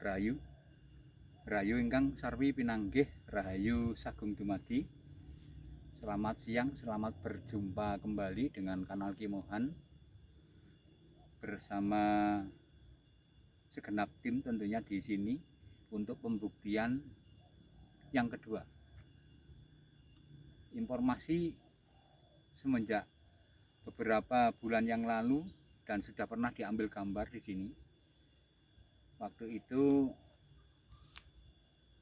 Rahayu. Rahayu ingkang sarwi pinanggih rahayu sagung dumadi. Selamat siang, selamat berjumpa kembali dengan kanal Kimohan bersama segenap tim tentunya di sini untuk pembuktian yang kedua. Informasi semenjak beberapa bulan yang lalu dan sudah pernah diambil gambar di sini. Waktu itu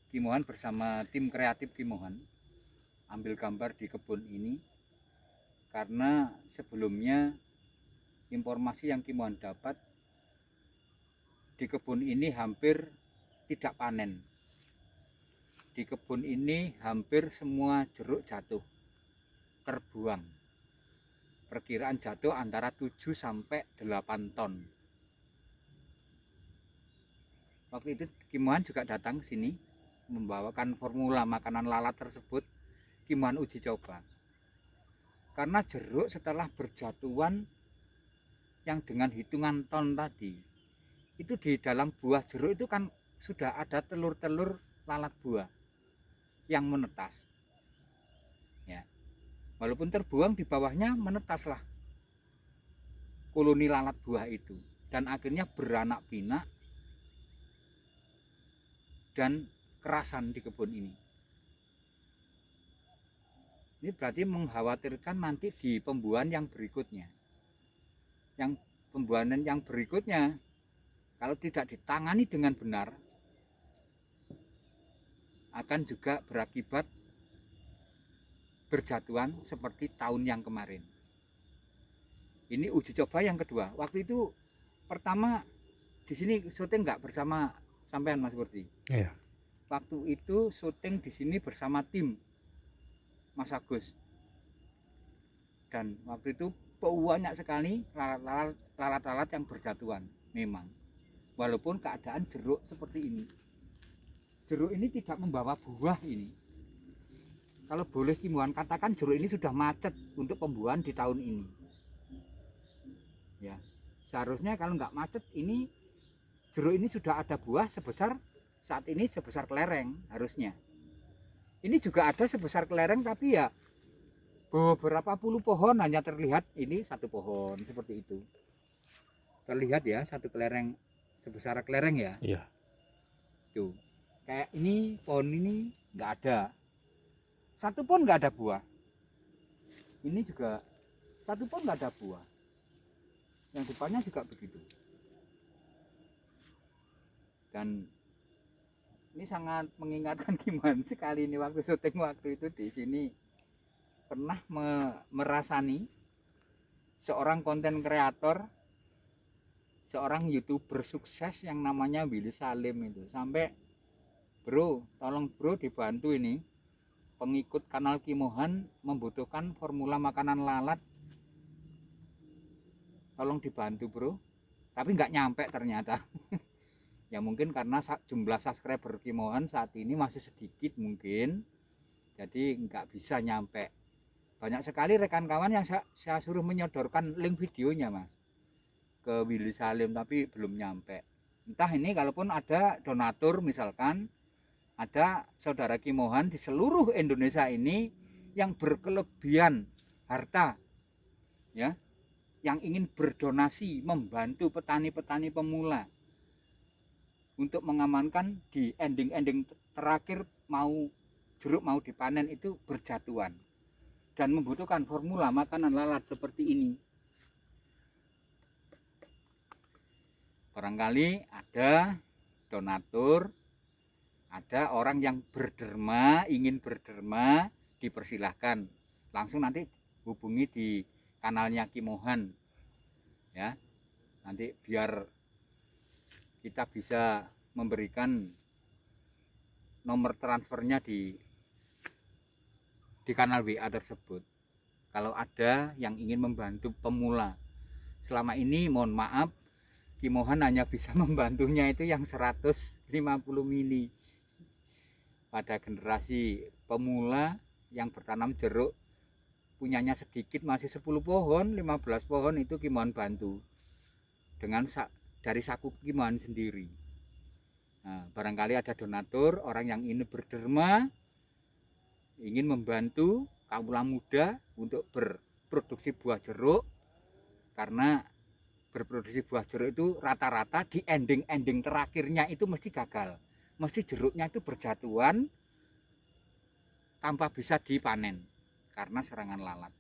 Kimohan bersama tim kreatif Kimohan ambil gambar di kebun ini karena sebelumnya informasi yang Kimohan dapat di kebun ini hampir tidak panen. Di kebun ini hampir semua jeruk jatuh, terbuang. Perkiraan jatuh antara 7 sampai 8 ton. Waktu itu Kimohan juga datang ke sini membawakan formula makanan lalat tersebut. Kimohan uji coba. Karena jeruk setelah berjatuhan yang dengan hitungan ton tadi, itu di dalam buah jeruk itu kan sudah ada telur-telur lalat buah yang menetas. Ya. Walaupun terbuang, di bawahnya menetaslah koloni lalat buah itu dan akhirnya beranak pinak dan kerasan di kebun ini. Ini berarti mengkhawatirkan nanti di pembuahan yang berikutnya. Yang pembuahan yang berikutnya kalau tidak ditangani dengan benar akan juga berakibat berjatuhan seperti tahun yang kemarin. Ini uji coba yang kedua. Waktu itu pertama di sini syuting nggak bersama sampean Mas Kurdi? Iya. Waktu itu syuting di sini bersama tim Mas Agus. Dan waktu itu banyak sekali lalat-lalat yang berjatuhan memang. Walaupun keadaan jeruk seperti ini. Jeruk ini tidak membawa buah ini. Kalau boleh Kimohan katakan jeruk ini sudah macet untuk pembuahan di tahun ini. Ya, seharusnya kalau nggak macet ini jeruk ini sudah ada buah sebesar saat ini sebesar kelereng harusnya. Ini juga ada sebesar kelereng tapi ya beberapa puluh pohon hanya terlihat ini satu pohon seperti itu. Terlihat ya satu kelereng sebesar kelereng ya. Iya. Tuh. Kayak ini pohon ini nggak ada. Satu pun nggak ada buah. Ini juga satu pun nggak ada buah. Yang depannya juga begitu. Dan ini sangat mengingatkan Kimohan sekali ini waktu syuting waktu itu di sini pernah merasani seorang konten kreator, seorang YouTuber sukses yang namanya Willy Salim itu. Sampai bro, tolong bro dibantu ini. Pengikut kanal Kimohan membutuhkan formula makanan lalat. Tolong dibantu bro. Tapi nggak nyampe ternyata. Ya mungkin karena jumlah subscriber Kimohan saat ini masih sedikit mungkin. Jadi nggak bisa nyampe. Banyak sekali rekan kawan yang saya suruh menyodorkan link videonya mas ke Willy Salim tapi belum nyampe. Entah ini kalaupun ada donatur misalkan ada saudara Kimohan di seluruh Indonesia ini yang berkelebihan harta ya, yang ingin berdonasi membantu petani-petani pemula untuk mengamankan di ending-ending terakhir jeruk mau dipanen itu berjatuhan dan membutuhkan formula makanan lalat seperti ini. Barangkali ada donatur, ada orang yang berderma, ingin berderma, dipersilahkan langsung nanti hubungi di kanalnya Kimohan ya, nanti biar kita bisa memberikan nomor transfernya di kanal WA tersebut kalau ada yang ingin membantu pemula. Selama ini mohon maaf Kimohan hanya bisa membantunya itu yang 150 mili pada generasi pemula yang bertanam jeruk, punyanya sedikit masih 10 pohon 15 pohon itu Kimohan bantu dengan dari saku Kimohan sendiri. Nah, barangkali ada donatur, orang yang ini berderma, ingin membantu kaula muda untuk berproduksi buah jeruk, karena berproduksi buah jeruk itu rata-rata di ending terakhirnya itu mesti gagal, mesti jeruknya itu berjatuhan tanpa bisa dipanen karena serangan lalat.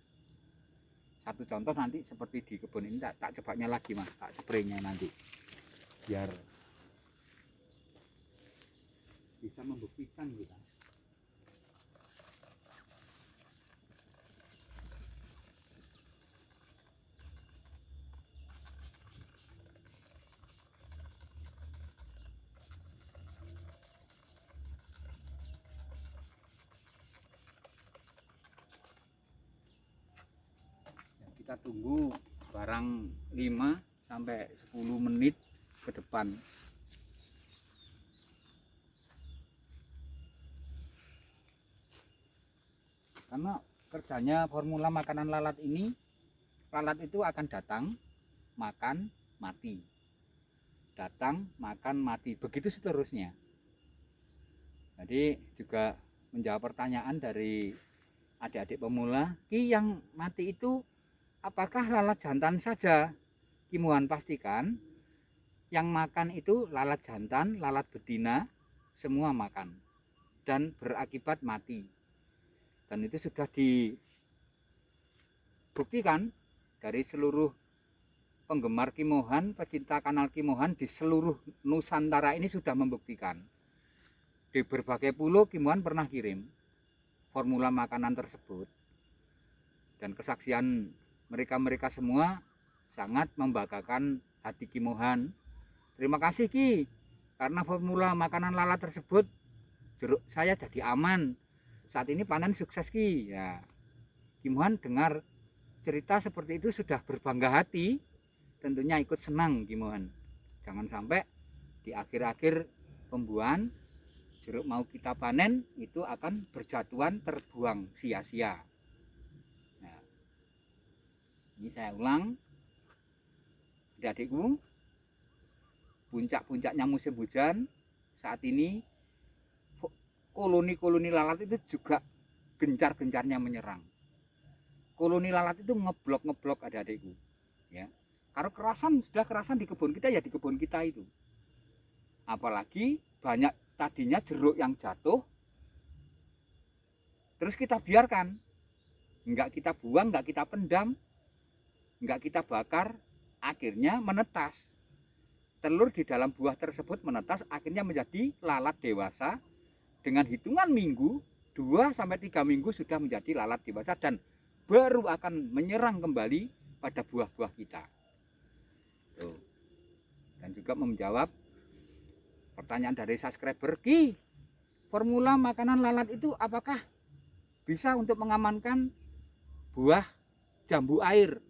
Satu contoh nanti seperti di kebun ini, tak cobanya lagi mas, tak spraynya nanti biar bisa membuktikan kita. Kita tunggu barang 5 sampai 10 menit ke depan. Karena kerjanya formula makanan lalat ini, lalat itu akan datang, makan, mati. Datang, makan, mati. Begitu seterusnya. Jadi juga menjawab pertanyaan dari adik-adik pemula, Ki yang mati itu apakah lalat jantan saja? Ki mohon pastikan yang makan itu lalat jantan, lalat betina, semua makan dan berakibat mati. Dan itu sudah dibuktikan dari seluruh penggemar Kimohan, pecinta kanal Kimohan di seluruh Nusantara ini sudah membuktikan. Di berbagai pulau Kimohan pernah kirim formula makanan tersebut, dan kesaksian mereka semua sangat membanggakan hati Kimohan. Terima kasih Ki, karena formula makanan lalat tersebut jeruk saya jadi aman. Saat ini panen sukses Ki. Ya, Kimohan dengar cerita seperti itu sudah berbangga hati, tentunya ikut senang Kimohan. Jangan sampai di akhir-akhir pembuahan jeruk mau kita panen itu akan berjatuhan, terbuang sia-sia. Nah, ini saya ulang, adik-adikku, puncak-puncaknya musim hujan saat ini, koloni-koloni lalat itu juga gencar-gencarnya menyerang. Koloni lalat itu ngeblok adik-adikku, ya. Karena sudah kerasan di kebun kita, ya di kebun kita itu. Apalagi banyak tadinya jeruk yang jatuh, terus kita biarkan, nggak kita buang, nggak kita pendam, nggak kita bakar, akhirnya menetas. Telur di dalam buah tersebut menetas, akhirnya menjadi lalat dewasa. Dengan hitungan minggu, 2-3 minggu sudah menjadi lalat dewasa dan baru akan menyerang kembali pada buah-buah kita. Tuh. Dan juga menjawab pertanyaan dari subscriber, Ki, formula makanan lalat itu apakah bisa untuk mengamankan buah jambu air?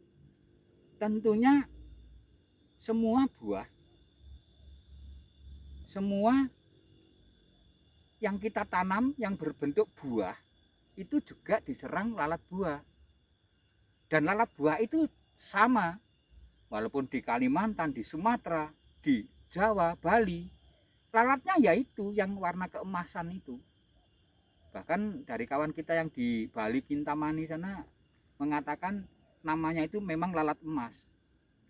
Tentunya semua buah, semua yang kita tanam yang berbentuk buah itu juga diserang lalat buah. Dan lalat buah itu sama, walaupun di Kalimantan, di Sumatera, di Jawa, Bali, lalatnya yaitu yang warna keemasan itu. Bahkan dari kawan kita yang di Bali Kintamani sana mengatakan namanya itu memang lalat emas,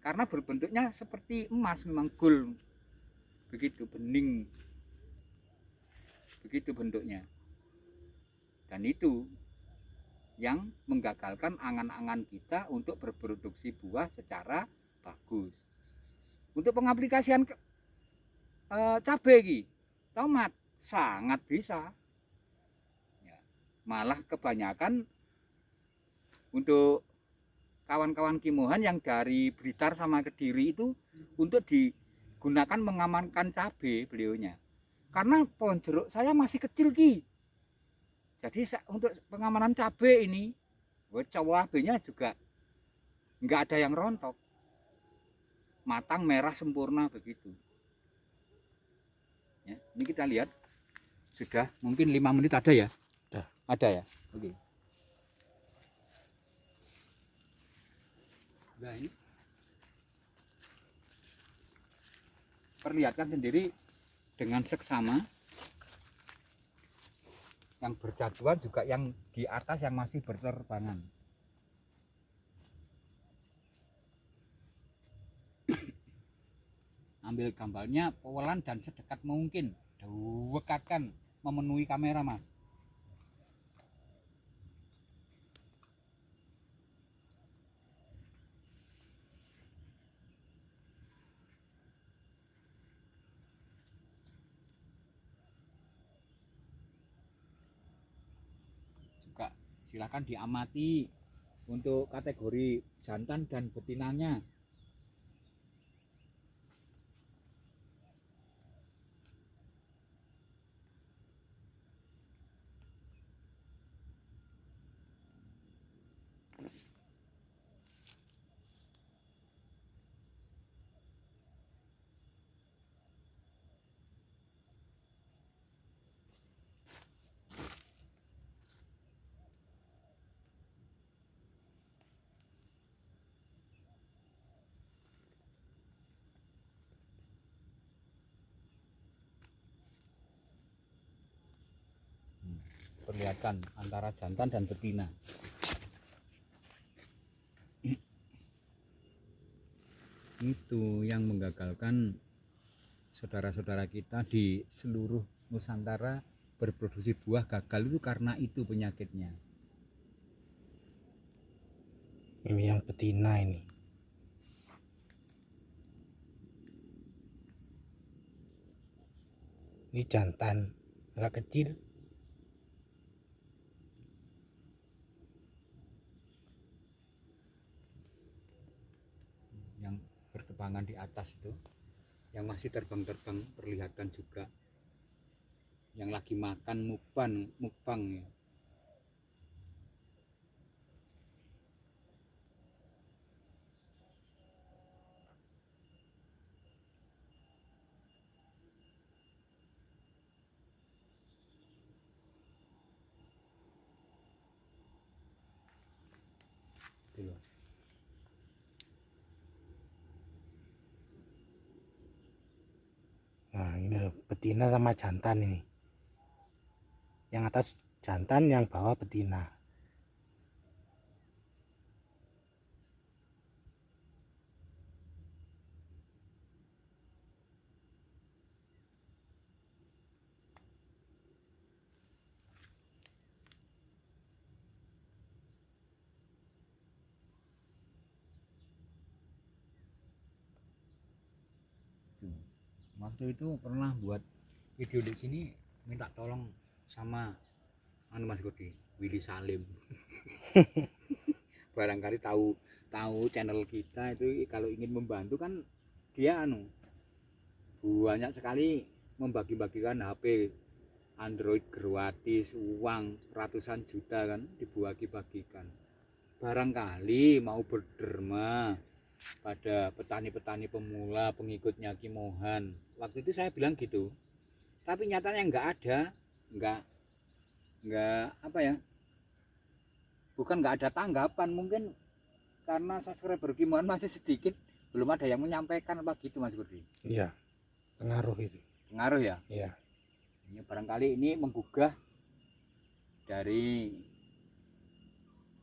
karena berbentuknya seperti emas, memang gold, begitu bening, begitu bentuknya. Dan itu yang menggagalkan angan-angan kita untuk berproduksi buah secara bagus. Untuk pengaplikasian cabai, tomat sangat bisa. Ya, malah kebanyakan untuk kawan-kawan Kimohan yang dari Blitar sama Kediri itu untuk digunakan mengamankan cabai beliaunya. Karena pohon jeruk saya masih kecil Ki. Jadi untuk pengamanan cabai ini, cabainya juga nggak ada yang rontok, matang, merah, sempurna begitu. Ya, ini kita lihat sudah mungkin 5 menit ada ya? Ada ya? Oke. Nah ini perlihatkan sendiri dengan seksama. Yang berjatuhan juga yang di atas yang masih berterbangan. Ambil gambarnya pelan dan sedekat mungkin, dekatkan memenuhi kamera mas. Juga silakan diamati untuk kategori jantan dan betinanya. Perlihatkan antara jantan dan betina. Itu yang menggagalkan saudara-saudara kita di seluruh Nusantara berproduksi buah gagal itu karena itu penyakitnya. Ini yang betina ini. Ini jantan agak kecil. Yang berterbangan di atas itu, yang masih terbang-terbang perlihatkan juga, yang lagi makan mukbang ya. Itu loh. Nah, ini loh, betina sama jantan ini. Yang atas jantan, yang bawah betina. Waktu itu pernah buat video di sini, minta tolong sama Mas Gudi, Willy Salim. Barangkali tahu channel kita itu, kalau ingin membantu kan dia banyak sekali membagi-bagikan HP Android gratis, uang ratusan juta kan dibagi-bagikan. Barangkali mau berderma pada petani-petani pemula pengikutnya Ki Mohan. Waktu itu saya bilang gitu, tapi nyatanya nggak apa ya, bukan nggak ada tanggapan, mungkin karena subscriber Ki Mohan masih sedikit, belum ada yang menyampaikan apa gitu Mas Budi. Iya, pengaruh itu. Pengaruh ya. Iya. Ini barangkali ini menggugah dari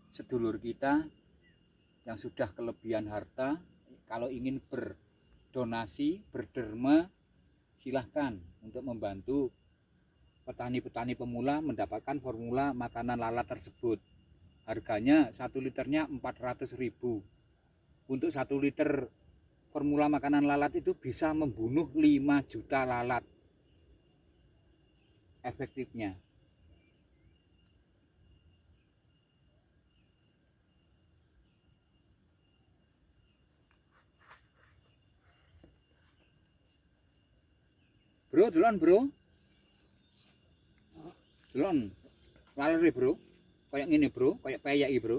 sedulur kita yang sudah kelebihan harta. Kalau ingin berdonasi, berderma, silahkan untuk membantu petani-petani pemula mendapatkan formula makanan lalat tersebut. Harganya 1 liternya 400.000. Untuk 1 liter formula makanan lalat itu bisa membunuh 5 juta lalat efektifnya. Bro, delon bro. Delon. Lalere bro. Kayak gini bro, kayak peyek iki bro.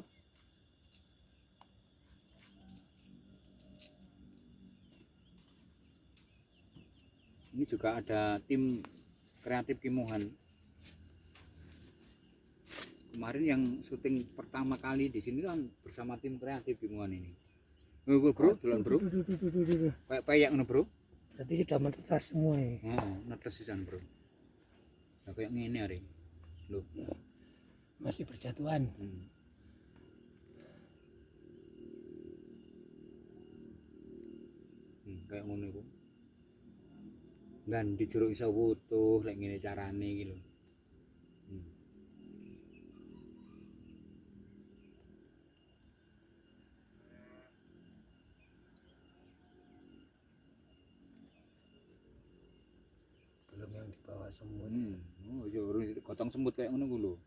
Ini juga ada tim kreatif Ki Mohan. Kemarin yang syuting pertama kali di sini kan bersama tim kreatif Ki Mohan ini. Bro, delon bro. Kayak peyek ngono bro. Berarti sudah menetas semua ya. Netes sisan bro. Nah kayak ngene hari lho. Masih berjatuhan. Kayak ngono iku. Dan di jeruk iso wutuh lek ngene carane iki lho. Belum yang dibawa semut. Oh ya gotong semut kayak ngono ku lho.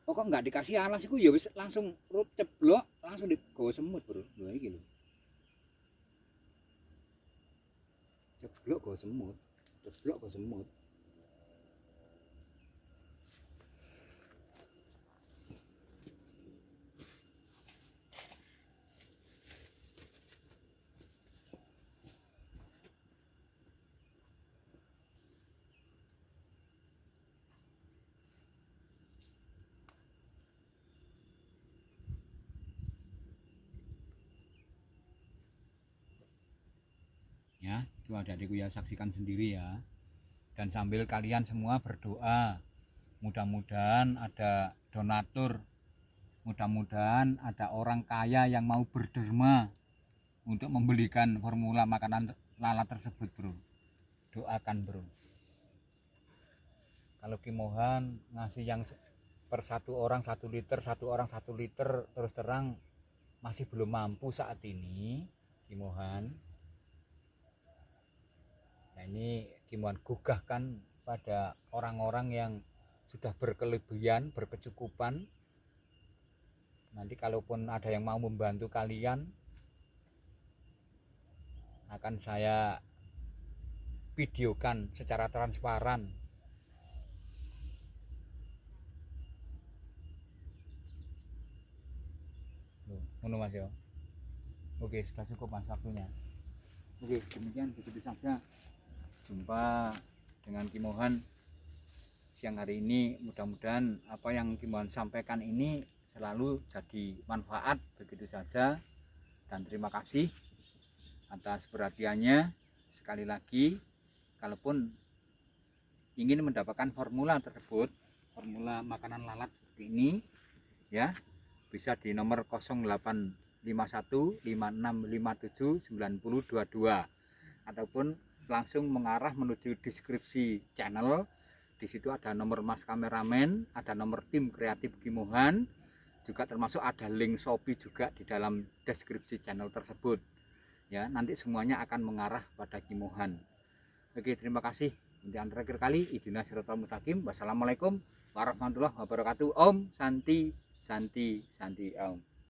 Kok enggak dikasih alas iku ya wis langsung ceblok, langsung digawa semut, Bro. Lho iki lho. Ceblok gawa semut. Ceblok gawa semut. Ya, itu adik-adikku ya, saksikan sendiri ya. Dan sambil kalian semua berdoa, mudah-mudahan ada donatur, mudah-mudahan ada orang kaya yang mau berderma untuk membelikan formula makanan lalat tersebut, bro. Doakan, bro. Kalau Kimohan ngasih yang per satu orang 1 liter, satu orang 1 liter, terus terang masih belum mampu saat ini, Kimohan. Nah ini Kimohan gugahkan pada orang-orang yang sudah berkelebihan, berkecukupan. Nanti kalaupun ada yang mau membantu kalian, akan saya videokan secara transparan. Ngono Mas ya. Oke, sudah cukup Mas waktunya. Oke, demikian begitu saja jumpa dengan Kimohan siang hari ini. Mudah-mudahan apa yang Kimohan sampaikan ini selalu jadi manfaat. Begitu saja, dan terima kasih atas perhatiannya. Sekali lagi, kalaupun ingin mendapatkan formula tersebut, formula makanan lalat seperti ini ya, bisa di nomor 085156579022 ataupun langsung mengarah menuju deskripsi channel. Di situ ada nomor Mas kameramen, ada nomor tim kreatif Kimohan, juga termasuk ada link Shopee juga di dalam deskripsi channel tersebut. Ya, nanti semuanya akan mengarah pada Kimohan. Oke, terima kasih. Yang terakhir kali, idina siratal mustaqim. Wassalamualaikum warahmatullahi wabarakatuh. Om Santi Santi Santi Om.